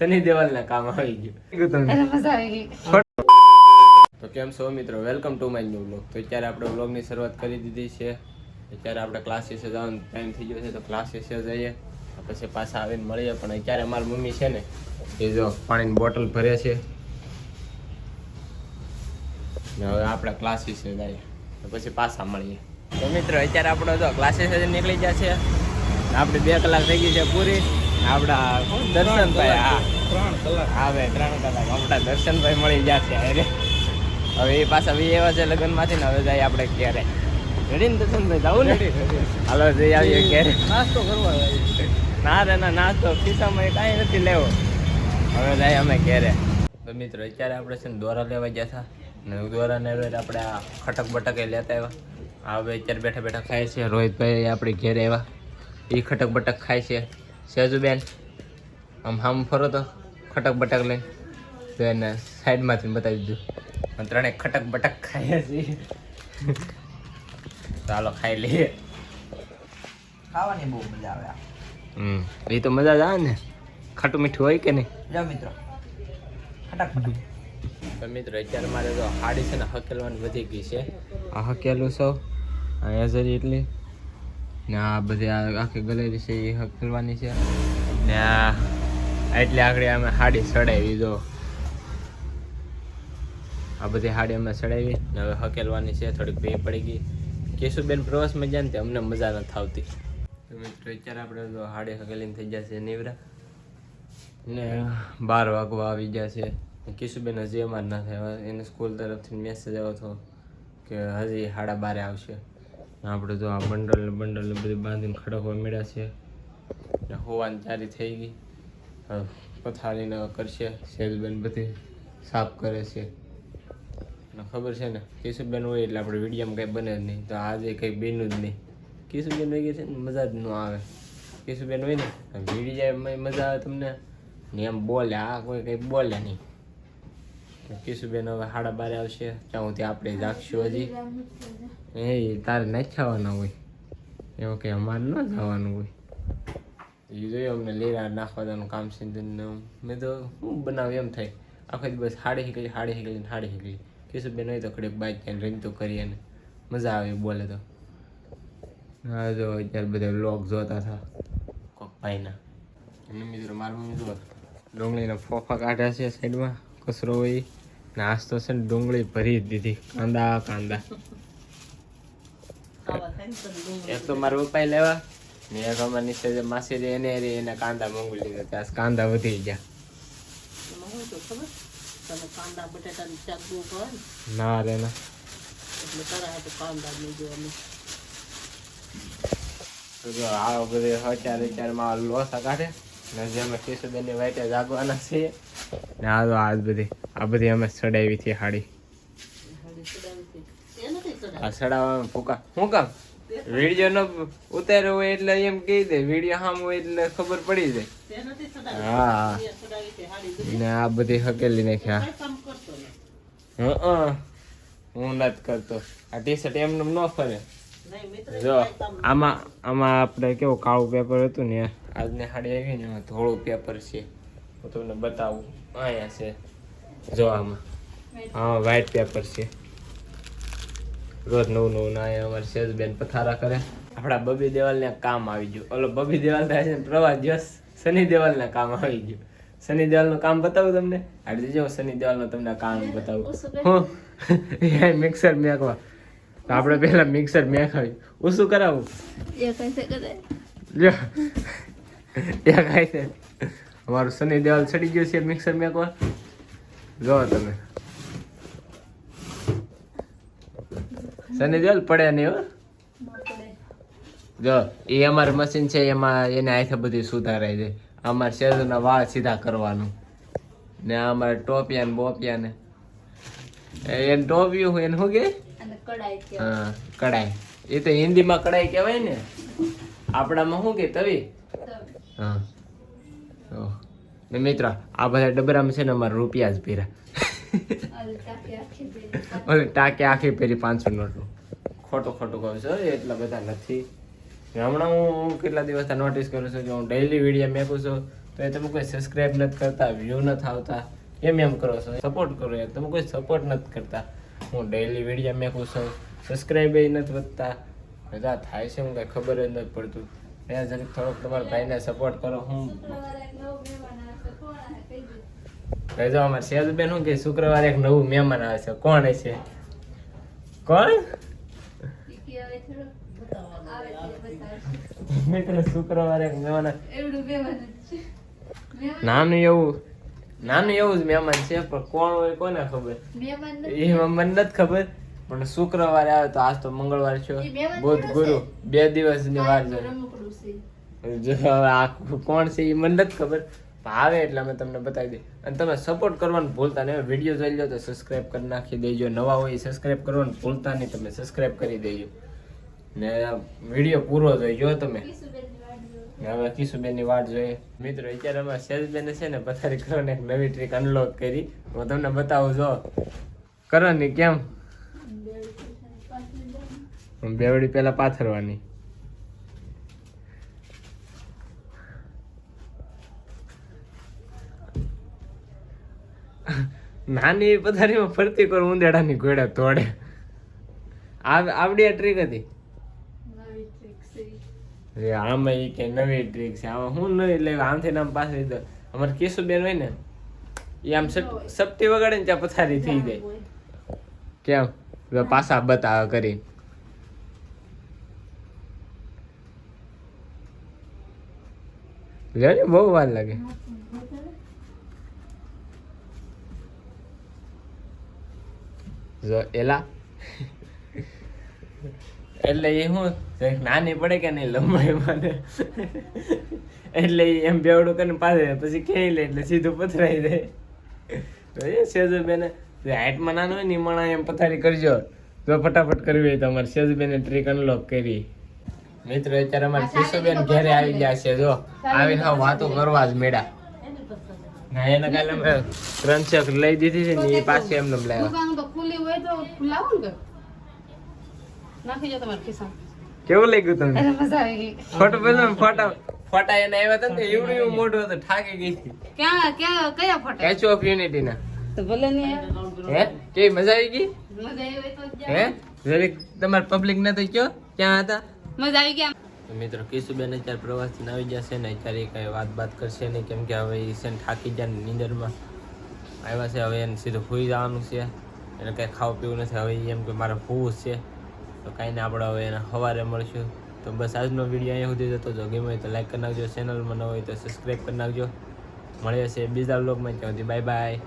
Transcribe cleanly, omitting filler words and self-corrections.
સની દેવલના કામ આવી ગયું. મજા આવી ગઈ. તો કેમ છો મિત્રો, welcome to my new vlog. તો અત્યારે આપણે વ્લોગની શરૂઆત કરી દીધી છે. અત્યારે આપણે ક્લાસીસે જવાનો ટાઈમ થઈ ગયો છે, તો ક્લાસીસે જઈએ પછી પાછા આવીને મળીએ. પણ અત્યારે મારી મમ્મી છે ને એ જો પાણીની બોટલ ભરે છે ને હવે આપણે ક્લાસીસે જઈએ તો પછી પાછા મળીએ. તો મિત્રો અત્યારે આપણે જો ક્લાસીસે નીકળી ગયા છે. આપણે 2 કલાક થઈ ગઈ છે પૂરી. આપણા દર્શનભાઈ, હા 3 કલાક, હા ભાઈ 3 કલાક આપણા દર્શનભાઈ મળી ગયા છે. અરે હવે એ પાછા એવા છે લગ્નમાંથી ને હવે જાય આપણે ક્યારે રેડી ને દર્શનભાઈ જવું ને? હાલો જઈ આવીએ ક્યારે. નાસ્તો કરવા ના રે ના, નાસ્તો ખિસ્સામાં કાંઈ નથી લેવો. હવે જાય અમે ક્યારે. તો મિત્રો અત્યારે આપણે છે ને દોરા લેવા ગયા હતા ને દોરાને આપણે આ ખટક બટક એ લેતા આવ્યા. હવે અત્યારે બેઠા બેઠા ખાય છે. રોહિતભાઈ આપણી ઘેરે આવ્યા, એ ખટક બટક ખાય છે. સેજુબેન આમ હામ ફરો તો ખટક બટક લઈને તો એને સાઈડમાંથી બતાવી દીધું. ત્રણેય ખટક બટક ખાઈએ છીએ. ચાલો ખાઈ લઈએ. ખાવાની બહુ મજા આવે. એ તો મજા જ આવે ને, ખાટું મીઠું હોય કે નહીં? જાઓ મિત્રો, ફટાફટ. તો મિત્રો અત્યારે મારે તો હાડી છે ને હકેલવાની વધી ગઈ છે. આ હકેલું સૌ અહીંયા જરી એટલી ને આ બધી આખી ગલેરી છે એ હકેલવાની છે ને આ એટલે આગળ અમે હાડી ચડાવી. જો આ બધી હાડી અમે ચડાવી ને હવે હકેલવાની છે. થોડીક ભી પડી ગઈ. કેશુબેન પ્રવાસમાં જાય ને અમને મજા નથી આવતી. તો મિત્રો અત્યારે આપણે તો હાડી હકેલીને થઈ ગયા છે નીવરા ને 12 વાગવા આવી ગયા છે. કેશુબેન હજી અમાર ના થાય. એને સ્કૂલ તરફથી મેસેજ આવ્યો હતો કે હજી 12:30 આવશે. આપણે તો આ બંડલ બધી બાંધીને ખડકવા મળ્યા છે ને હોવાની ચારી થઈ ગઈ. પથારીને કરશે. સેજબેન બધી સાફ કરે છે. ખબર છે ને કેશુબેન હોય એટલે આપણે વિડીયોમાં કંઈ બને જ નહીં. તો આજે કંઈ બન્યું જ નહીં. કેશુબેન હોય ગયા છે ને મજા જ ન આવે. કેશુબેન હોય ને વિડીયોમાં મજા આવે તમને ને એમ બોલે. આ કોઈ કંઈ બોલે નહીં. કેશુબેન હવે 12:30 આવશે. ત્યાં સુધી આપણે જાગશું. હજી એ તારે નથી ખાવાના હોય એવું કે અમારે ન જવાનું હોય. એ જોયું અમને લીરા નાખવા જવાનું કામ છે. મેં તો શું બનાવ્યું એમ થાય. આખો દિવસ હાડી હીકલી. કેશુબેન હોય તો કડીક બાઈક ક્યાંય રમતો કરીએ ને મજા આવે બોલે તો. હા જો અત્યારે બધા વ્લોગ જોતા હતા કોક ભાઈના. અને મિત્રો મારી મમ્મી જો ડુંગળીના ફોફા કાઢ્યા છે સાઈડમાં કચરો હોય ને. આજ તો છે ને ડુંગળી ભરી જ દીધી. કાંદા એક તો મારા પપ્પાએ લેવા ને એક અમારા નીચે જે માસી રે એને કાંદા મંગવી લીધા. ત્યાં કાંદા વધી ગયા. ના રે ના જો આ બધે હચાર લોસા કાઢે ને જે અમે કેશુબેનની વાઈટે જાગવાના છીએ ને આ બધી અમે ચડાવી હતી હાડી. આ ચડાવવામાં ફૂકા શું કામ? વિડીયો ન ઉતાર્યો હોય એટલે એમ કહી દે. વિડીયો સામ હોય એટલે ખબર પડી જાય. હા ને આ બધી હકેલી નાખ્યા. હું નથી કરતો. આ ટી શર્ટ એમને ન ફરે. જો આમાં આપણે કેવું કાળું પેપર હતું ને આજની હાડી આવી ને એમાં ધોળું પેપર છે. હું તમને બતાવું. અહીંયા છે જો આમાં. હા વ્હાઈટ પેપર છે. રોજ નવું ના અમારે સેજબેન પથારા કરે. આપણા બબી દેવાલને કામ આવી ગયું. ઓલો બબી દેવાલ થાય છે ને પ્રવાસ જસ સની દેવાલને કામ આવી ગયું. સની દેવાલનું કામ બતાવું તમને. આજે જો સની દેવાલનું તમને કામ બતાવું. હું મિક્સર મેકવા. તો આપણે પહેલા મિક્સર મેકાવ્યું. શું કરાવું? અમારું સની દેવાલ ચડી ગયું છે મિક્સર મેકવા. જો તમે સની દેવાલ પડે નહીં હો. જો એ અમારી મશીન છે એમાં એને હાથે બધી સુધારાય છે. અમારે શેરના વાળ સીધા કરવાનું ને અમારે ટોપિયા ને બોપિયા ને એને ટોપિયું એને શું કે? હા કડાઈ. એ તો હિન્દીમાં કડાઈ કહેવાય ને. આપણામાં શું કે તવી? હા ને મિત્રો આ બધા ડબરામાં છે ને અમારે રૂપિયા જ ભર્યા. ઓલી ટાંકી આખી પહેરી 500 નોટનું. ખોટું કહું છું એટલા બધા નથી. હમણાં હું કેટલા દિવસથી નોટિસ કરું છું કે હું ડેઈલી વિડીયો મેકું છું તો એ તમે કોઈ સબસ્ક્રાઇબ નથી કરતા, વ્યૂ નથી આવતા, એમ કરો છો. સપોર્ટ કરો યાર, તમે કોઈ સપોર્ટ નથી કરતા. હું ડેઈલી વિડીયો મેકું છું, સબસ્ક્રાઇબ એ નથી વધતા, બધા થાય છે હું કાંઈ ખબર જ નથી પડતું. ત્યાં જરીક થોડોક તમારા ભાઈને સપોર્ટ કરો. હું કહી દો અમારે સેજબેન શું કે શુક્રવારે એક નવું મહેમાન આવે છે. કોણ હશે? કોણ? મિત્રો શુક્રવારે એક મહેમાન નાનું એવું જ મહેમાન છે, પણ કોણ હોય કોને ખબર, એ મને નથી ખબર. પણ શુક્રવારે આવે તો આજ તો મંગળવાર છે, બુધ ગુરુ 2 દિવસની વાર છે. જો હવે આ કોણ છે એ મને નથી ખબર, આવે એટલે અમે તમને બતાવી દઈએ. અને તમે સપોર્ટ કરવાનું ભૂલતા નહીં. વિડીયો જોઈ લો તો સબસ્ક્રાઇબ કરી નાખી દેજો. નવા હોય સબસ્ક્રાઇબ કરવાનું ભૂલતા નહીં, તમે સબસ્ક્રાઇબ કરી દેજો. ને વિડીયો પૂરો જોઈજો તમે. હવે કિશુબેનની વાટ જોઈએ. મિત્રો અત્યારે અમે સેજબેને છે ને પથારી કરવાની એક નવી ટ્રીક અનલોક કરી. હું તમને બતાવું. જો કરવાની કેમ બેવડી પેલા પાથરવાની. નાની પથારીમાં ફરતી કર ઉંદેડાની ઘોડા તોડે. આવડી આ ટ્રીક હતી. આમાં એ કે નવી ટ્રીક છે. આમાં હું નવી એટલે આમથી આમ પાસે લીધો. અમારે કેશુબેન હોય ને એ આમ સપટી વગાડે ને ત્યાં પથારી થઈ જાય. કેમ પાછા બતાવે કરી. બહુ વાર લાગે. જો એલા એટલે એ હું નાની પડે કે નહીં લંબાઈમાં ને એટલે એમ બેવડું કરીને પાસે પછી ખેઈ લે એટલે સીધું પથરાઈ જાય. તો એ સેજુબેને હાઈટમાં નાનું હોય ને મણા એમ પથારી કરજો તો ફટાફટ કરવી હોય તો અમારે સેજુબેને ટ્રીક અનલોક કરી. મિત્રો અત્યારે અમારે કેશુબેન ઘેરે આવી ગયા છે. જો આવીને વાતો કરવા જ મેળા. ના એને કાલે અમે 3 ચેક લઈ દીધી છે ને એ પાછી એમને લાવ્યા. કેવું લાગ્યું તમને? ફોટો પેલો ફોટા એને આવ્યા હતા ને એવડું એવું મોટું હતું, થાકી ગઈ હતી. કયા ફોટા? સ્ટેચ્યુ ઓફ યુનિટી ના. તો ભલે નહીં. હે કેવી મજા આવી ગઈ? મજા આવી તો હે જરીક તમાર પબ્લિક ને તો કયો ક્યાં હતા? મજા આવી ગયા. મિત્રો કિશુબેન અત્યારે પ્રવાસથી આવી જશે ને અત્યારે કઈ વાત કરશે નહીં, કેમ કે હવે એ છે ને થાકી જાય નીંદરમાં આવ્યા છે. હવે એને સીધું સુઈ જવાનું છે, એને કઈ ખાવું પીવું નથી. હવે એમ કે મારે ભૂખ છે તો કાંઈ ને આપણે હવે એને સવારે મળશું. તો બસ આજનો વિડીયો અહીંયા સુધી જતો. જો ગમે હોય તો લાઈક કરી નાખજો, ચેનલમાં ન હોય તો સબસ્ક્રાઈબ કરી નાખજો. મળીએ છીએ બીજા વ્લોગમાં. ત્યાં સુધી બાય બાય.